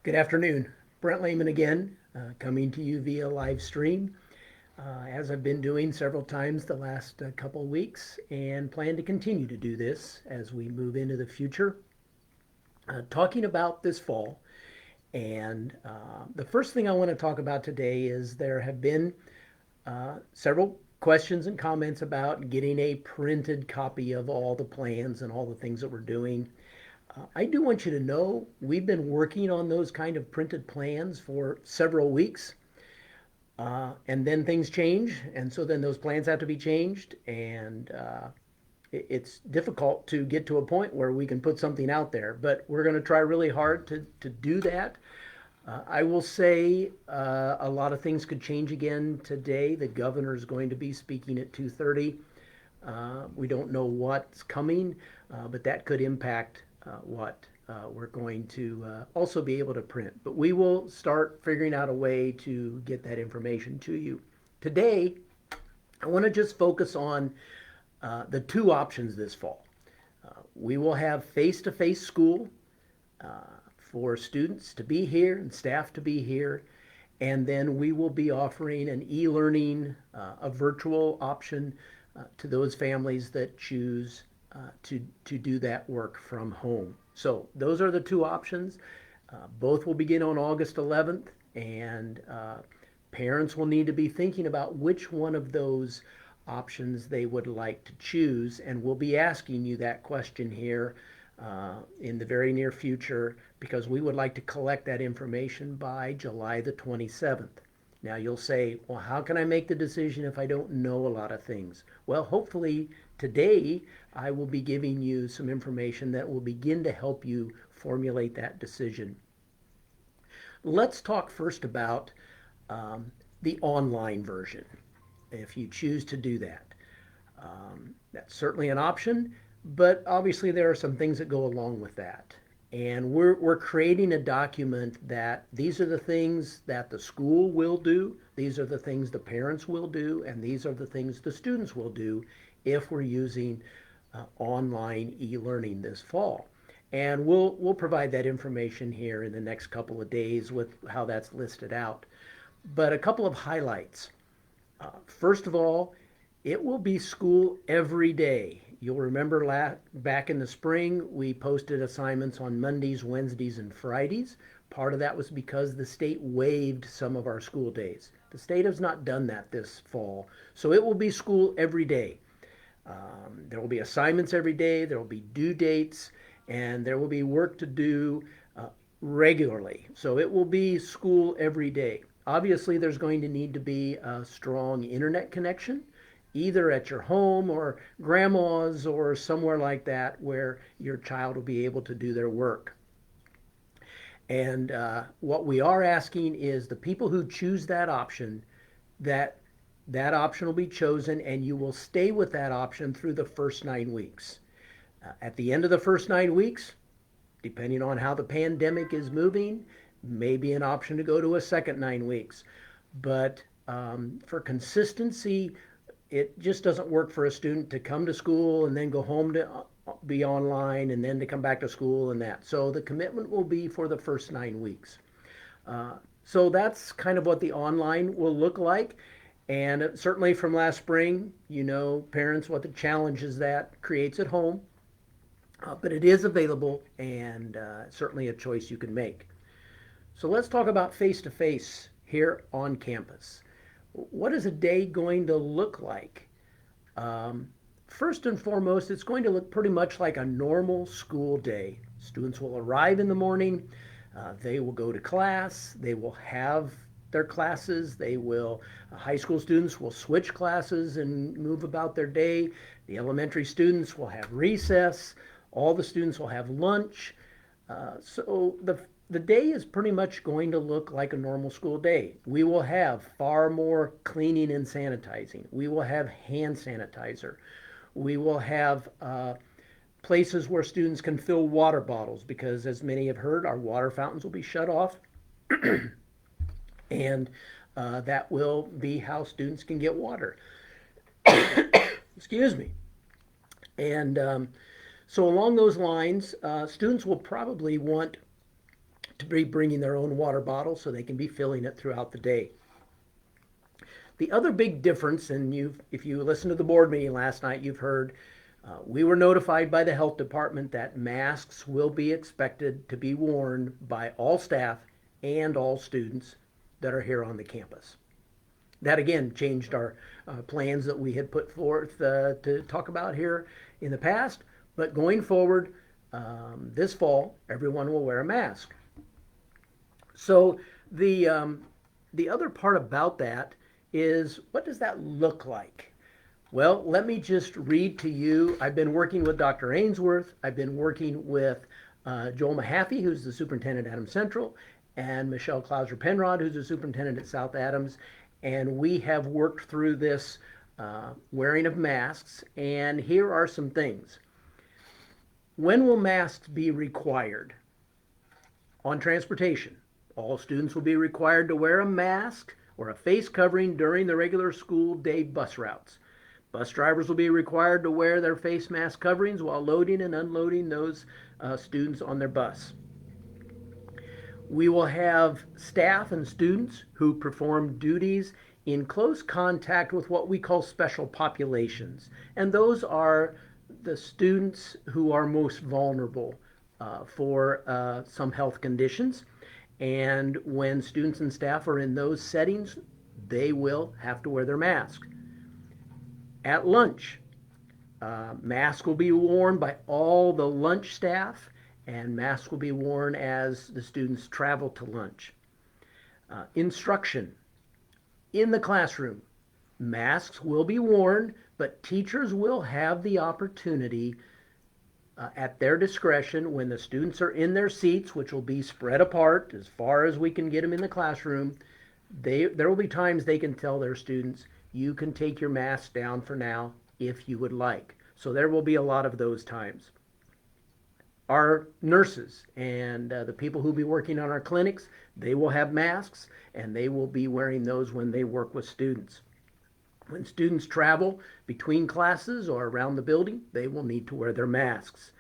Good afternoon. Brent Lehman again, coming to you via live stream, as I've been doing several times the last couple of weeks, and plan to continue to do this as we move into the future. Talking about this fall, and the first thing I want to talk about today is there have been several questions and comments about getting a printed copy of all the plans and all the things that we're doing. I do want you to know we've been working on those kind of printed plans for several weeks. And then things change, and so then those plans have to be changed, and it's difficult to get to a point where we can put something out there. But we're going to try really hard to do that. I will say a lot of things could change again today. The governor is going to be speaking at 2:30. We don't know what's coming, but that could impact what we're going to also be able to print. But we will start figuring out a way to get that information to you. Today, I want to just focus on the two options this fall. We will have face to face school for students to be here and staff to be here. And then we will be offering an e learning, a virtual option to those families that choose to do that work from home. So those are the two options. Both will begin on August 11th, and parents will need to be thinking about which one of those options they would like to choose, and we'll be asking you that question here in the very near future because we would like to collect that information by July the 27th. Now you'll say, well, how can I make the decision if I don't know a lot of things? Well, hopefully today I will be giving you some information that will begin to help you formulate that decision. Let's talk first about the online version, if you choose to do that. That's certainly an option, but obviously there are some things that go along with that. And we're creating a document that these are the things that the school will do, these are the things the parents will do, and these are the things the students will do if we're using online e-learning this fall. And we'll provide that information here in the next couple of days with how that's listed out. But a couple of highlights. First of all, it will be school every day. You'll remember back in the spring, we posted assignments on Mondays, Wednesdays, and Fridays. Part of that was because the state waived some of our school days. The state has not done that this fall, so it will be school every day. There will be assignments every day, there will be due dates, and there will be work to do regularly. So it will be school every day. Obviously, there's going to need to be a strong internet connection, either at your home or grandma's or somewhere like that where your child will be able to do their work. And what we are asking is the people who choose that option, that that option will be chosen and you will stay with that option through the first 9 weeks. At the end of the first 9 weeks, depending on how the pandemic is moving, may be an option to go to a second 9 weeks. But for consistency, it just doesn't work for a student to come to school and then go home to be online and then to come back to school and that. So the commitment will be for the first 9 weeks. So that's kind of what the online will look like. And certainly from last spring, you know, parents, what the challenges that creates at home. But it is available and certainly a choice you can make. So let's talk about face to face here on campus. What is a day going to look like? First and foremost, it's going to look pretty much like a normal school day. Students will arrive in the morning, they will go to class, they will have their classes, high school students will switch classes and move about their day. The elementary students will have recess, all the students will have lunch. So the day is pretty much going to look like a normal school day. We will have far more cleaning and sanitizing. We will have hand sanitizer. We will have places where students can fill water bottles because, as many have heard, our water fountains will be shut off. And that will be how students can get water. Excuse me. And so, along those lines, students will probably want to be bringing their own water bottle so they can be filling it throughout the day. The other big difference, and if you listened to the board meeting last night, you've heard we were notified by the health department that masks will be expected to be worn by all staff and all students that are here on the campus. That again changed our plans that we had put forth to talk about here in the past. But going forward, this fall, everyone will wear a mask. So the other part about that is, what does that look like? Well, let me just read to you. I've been working with Dr. Ainsworth. I've been working with Joel Mahaffey, who's the superintendent at Adams Central, and Michelle Klauser-Penrod, who's the superintendent at South Adams. And we have worked through this wearing of masks. And here are some things. When will masks be required? On transportation, all students will be required to wear a mask or a face covering during the regular school day bus routes. Bus drivers will be required to wear their face mask coverings while loading and unloading those students on their bus. We will have staff and students who perform duties in close contact with what we call special populations. And those are the students who are most vulnerable for some health conditions. And when students and staff are in those settings, they will have to wear their mask. At lunch, masks will be worn by all the lunch staff, and masks will be worn as the students travel to lunch. Instruction. In the classroom, masks will be worn, but teachers will have the opportunity at their discretion when the students are in their seats, which will be spread apart as far as we can get them in the classroom. There will be times they can tell their students, you can take your mask down for now if you would like. So there will be a lot of those times. Our nurses and the people who will be working on our clinics, they will have masks, and they will be wearing those when they work with students. When students travel between classes or around the building, they will need to wear their masks.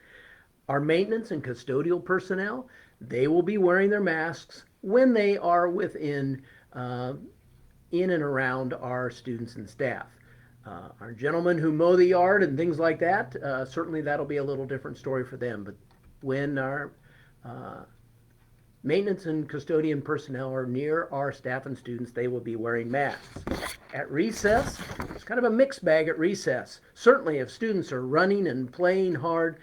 Our maintenance and custodial personnel, they will be wearing their masks when they are within, in and around our students and staff. Our gentlemen who mow the yard and things like that, certainly that'll be a little different story for them. But when our maintenance and custodian personnel are near our staff and students, they will be wearing masks. At recess, it's kind of a mixed bag at recess. Certainly if students are running and playing hard,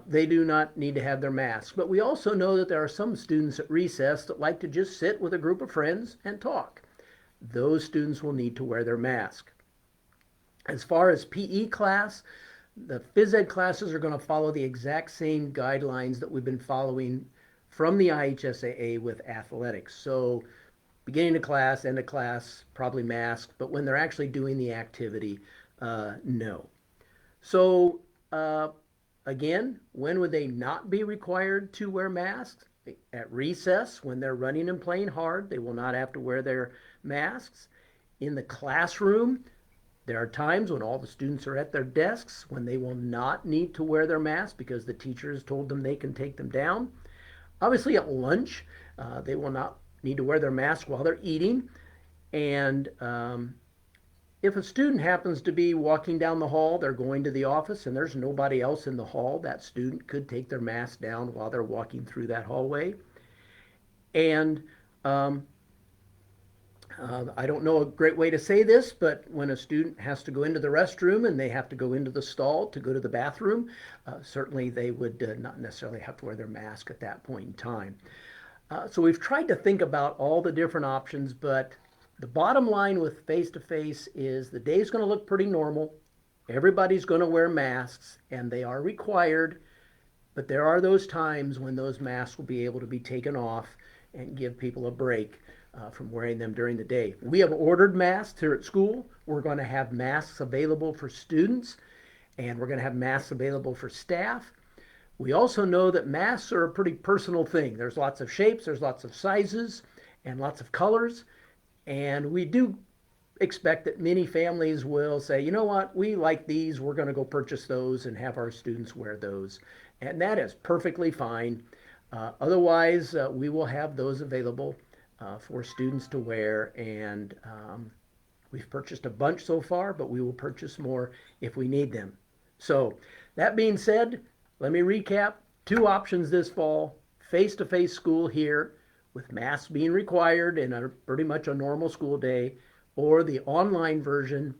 they do not need to have their masks. But we also know that there are some students at recess that like to just sit with a group of friends and talk. Those students will need to wear their mask. As far as PE class, the phys ed classes are going to follow the exact same guidelines that we've been following from the IHSAA with athletics. So beginning of class, end of class, probably masked, but when they're actually doing the activity, no. So again, when would they not be required to wear masks? At recess, when they're running and playing hard, they will not have to wear their masks. In the classroom, there are times when all the students are at their desks when they will not need to wear their masks because the teacher has told them they can take them down. Obviously at lunch, they will not need to wear their mask while they're eating. And if a student happens to be walking down the hall, they're going to the office and there's nobody else in the hall, that student could take their mask down while they're walking through that hallway. And I don't know a great way to say this, but when a student has to go into the restroom and they have to go into the stall to go to the bathroom, certainly they would not necessarily have to wear their mask at that point in time. So we've tried to think about all the different options, but the bottom line with face-to-face is the day is going to look pretty normal. Everybody's going to wear masks, and they are required, but there are those times when those masks will be able to be taken off and give people a break from wearing them during the day. We have ordered masks here at school. We're going to have masks available for students, and we're going to have masks available for staff. We also know that masks are a pretty personal thing. There's lots of shapes, there's lots of sizes, and lots of colors. And we do expect that many families will say, you know what, we like these, we're going to go purchase those and have our students wear those. And that is perfectly fine. Otherwise, we will have those available for students to wear, and we've purchased a bunch so far, but we will purchase more if we need them. So, that being said, let me recap. Two options this fall: face-to-face school here with masks being required and pretty much a normal school day, or the online version,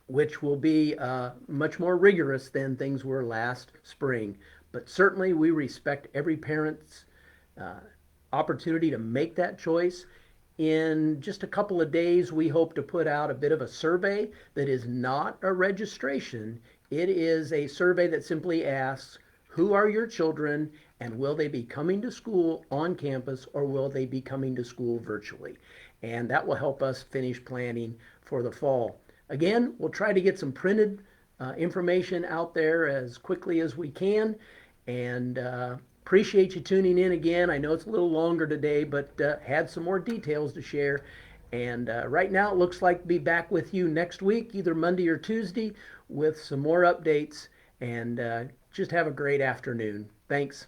which will be much more rigorous than things were last spring. But certainly, we respect every parent's uh, opportunity to make that choice. In just a couple of days, we hope to put out a bit of a survey that is not a registration. It is a survey that simply asks, who are your children and will they be coming to school on campus or will they be coming to school virtually? And that will help us finish planning for the fall. Again, we'll try to get some printed information out there as quickly as we can. And appreciate you tuning in again. I know it's a little longer today, but had some more details to share. And right now, it looks like to be back with you next week, either Monday or Tuesday, with some more updates. And just have a great afternoon. Thanks.